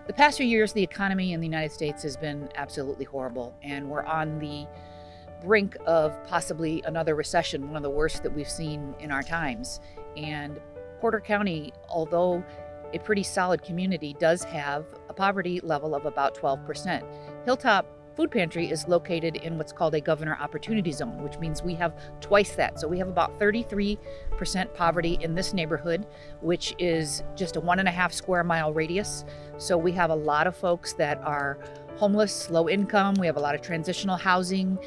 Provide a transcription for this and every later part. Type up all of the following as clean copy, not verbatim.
The past few years, the economy in the United States has been absolutely horrible, and we're on the brink of possibly another recession, one of the worst that we've seen in our times. And Porter County, although a pretty solid community, does have a poverty level of about 12%. Hilltop Food Pantry is located in what's called a Governor Opportunity Zone, which means we have twice that. So we have about 33% poverty in this neighborhood, which is just a 1.5 square mile radius. So we have a lot of folks that are homeless, low income. We have a lot of transitional housing.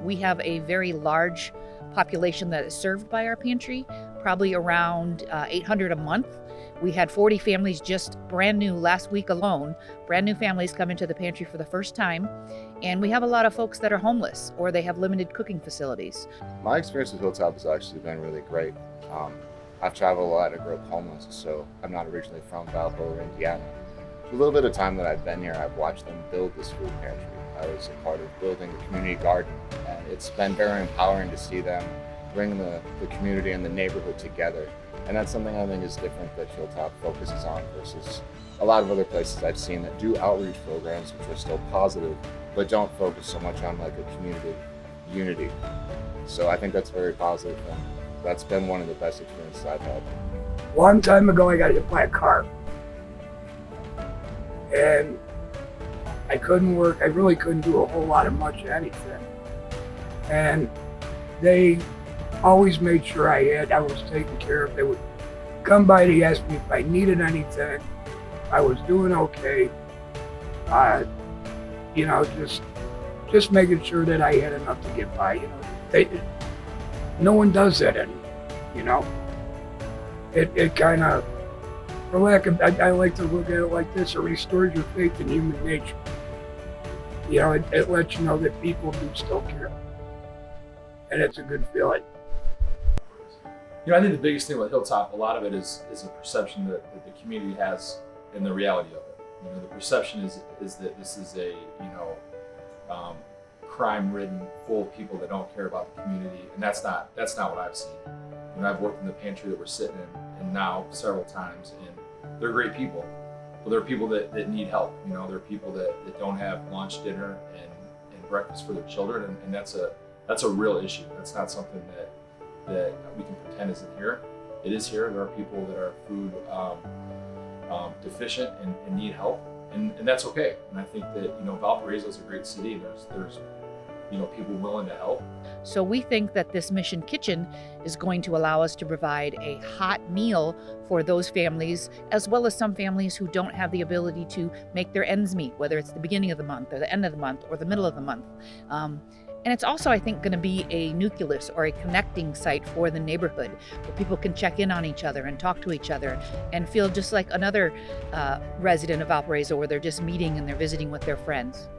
We have a very large population that is served by our pantry, probably around 800 a month. We had 40 families just brand new last week alone, brand new families come into the pantry for the first time. And we have a lot of folks that are homeless or they have limited cooking facilities. My experience with Hilltop has actually been really great. I've traveled a lot. I grew up homeless, so I'm not originally from Valpo, Indiana. For a little bit of time that I've been here, I've watched them build this food pantry. I was a part of building the community garden, and it's been very empowering to see them bring the community and the neighborhood together. And that's something I think is different that Hilltop focuses on versus a lot of other places I've seen that do outreach programs, which are still positive, but don't focus so much on like a community unity. So I think that's very positive, and that's been one of the best experiences I've had. Long time ago, I got hit by a car. And I couldn't work. I really couldn't do a whole lot of much anything. And they always made sure I was taken care of. They would come by to ask me if I needed anything. I was doing okay. Just making sure that I had enough to get by. No one does that anymore. It kind of, for lack of, I like to look at it like this: it restores your faith in human nature. It lets you know that people do still care, and it's a good feeling. I think the biggest thing with Hilltop, a lot of it is a perception that the community has and the reality of it. The perception is that this is a crime-ridden, full of people that don't care about the community, and that's not what I've seen. I've worked in the pantry that we're sitting in, and now several times, and they're great people, but they're people that need help. They're people that don't have lunch, dinner, and breakfast for their children, and that's a real issue. That's not something that we can pretend isn't here. It is here. There are people that are food deficient and need help, and that's okay. And I think that Valparaiso is a great city, and there's people willing to help. So we think that this Mission Kitchen is going to allow us to provide a hot meal for those families, as well as some families who don't have the ability to make their ends meet, whether it's the beginning of the month or the end of the month or the middle of the month. And it's also, I think, going to be a nucleus or a connecting site for the neighborhood where people can check in on each other and talk to each other and feel just like another resident of Valparaiso, where they're just meeting and they're visiting with their friends.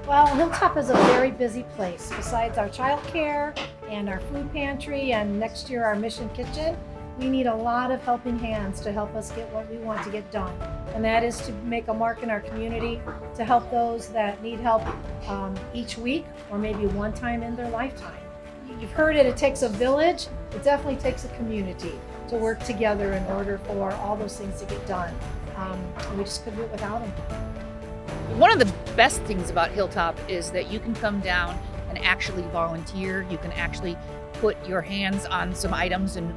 Well, Hilltop is a very busy place. Besides our childcare and our food pantry and next year our Mission Kitchen, we need a lot of helping hands to help us get what we want to get done. And that is to make a mark in our community, to help those that need help each week or maybe one time in their lifetime. You've heard it takes a village. It definitely takes a community to work together in order for all those things to get done. We just couldn't do it without them. One of the best things about Hilltop is that you can come down and actually volunteer. You can actually put your hands on some items and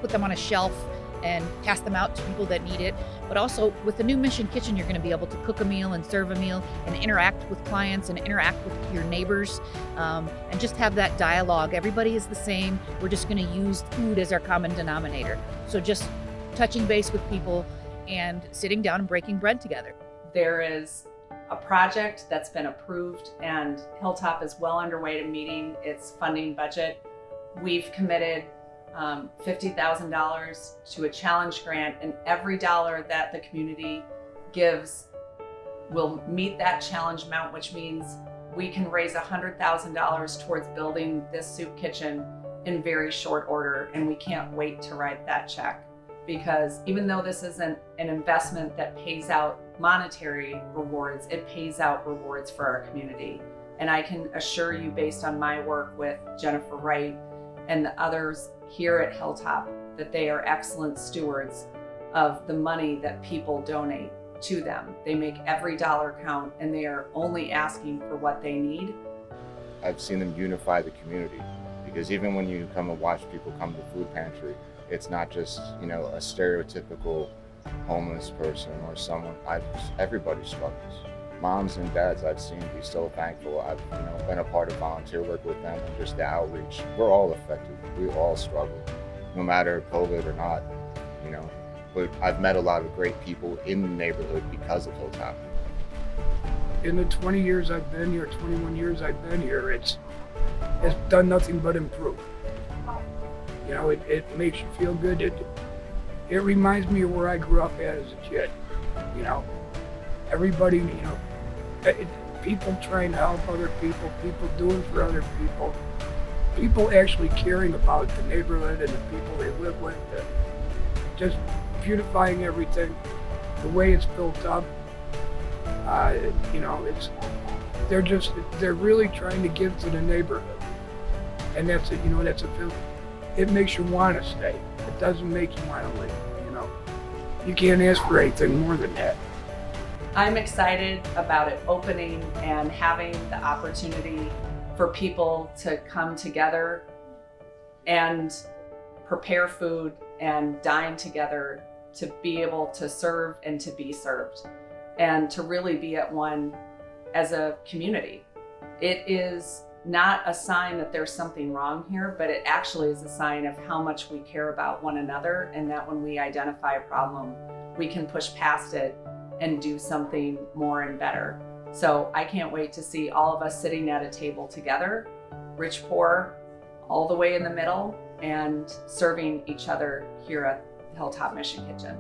put them on a shelf and pass them out to people that need it. But also with the new Mission Kitchen, you're going to be able to cook a meal and serve a meal and interact with clients and interact with your neighbors and just have that dialogue. Everybody is the same. We're just going to use food as our common denominator. So just touching base with people and sitting down and breaking bread together. There is a project that's been approved, and Hilltop is well underway to meeting its funding budget. We've committed $50,000 to a challenge grant, and every dollar that the community gives will meet that challenge amount, which means we can raise $100,000 towards building this soup kitchen in very short order, and we can't wait to write that check. Because even though this isn't an investment that pays out monetary rewards, it pays out rewards for our community. And I can assure you, based on my work with Jennifer Wright and the others here at Hilltop, that they are excellent stewards of the money that people donate to them. They make every dollar count, and they are only asking for what they need. I've seen them unify the community, because even when you come and watch people come to food pantry, it's not just, you know, a stereotypical homeless person or someone. Everybody struggles. Moms and dads I've seen be so thankful. I've, you know, been a part of volunteer work with them and just the outreach. We're all affected. We all struggle, no matter COVID or not, you know. But I've met a lot of great people in the neighborhood because of Hilltop. In the 20 years I've been here, 21 years I've been here, it's done nothing but improve. You know, it makes you feel good. It reminds me of where I grew up at as a kid. You know, everybody, you know, people trying to help other people doing for other people actually caring about the neighborhood and the people they live with, just beautifying everything, the way it's built up. You know, they're really trying to give to the neighborhood, and that's it. You know, it makes you want to stay. It doesn't make you want to leave. You know, you can't ask for anything more than that. I'm excited about it opening and having the opportunity for people to come together and prepare food and dine together, to be able to serve and to be served, and to really be at one as a community. It is not a sign that there's something wrong here, but it actually is a sign of how much we care about one another, and that when we identify a problem, we can push past it and do something more and better. So I can't wait to see all of us sitting at a table together, rich, poor, all the way in the middle, and serving each other here at Hilltop Mission Kitchen.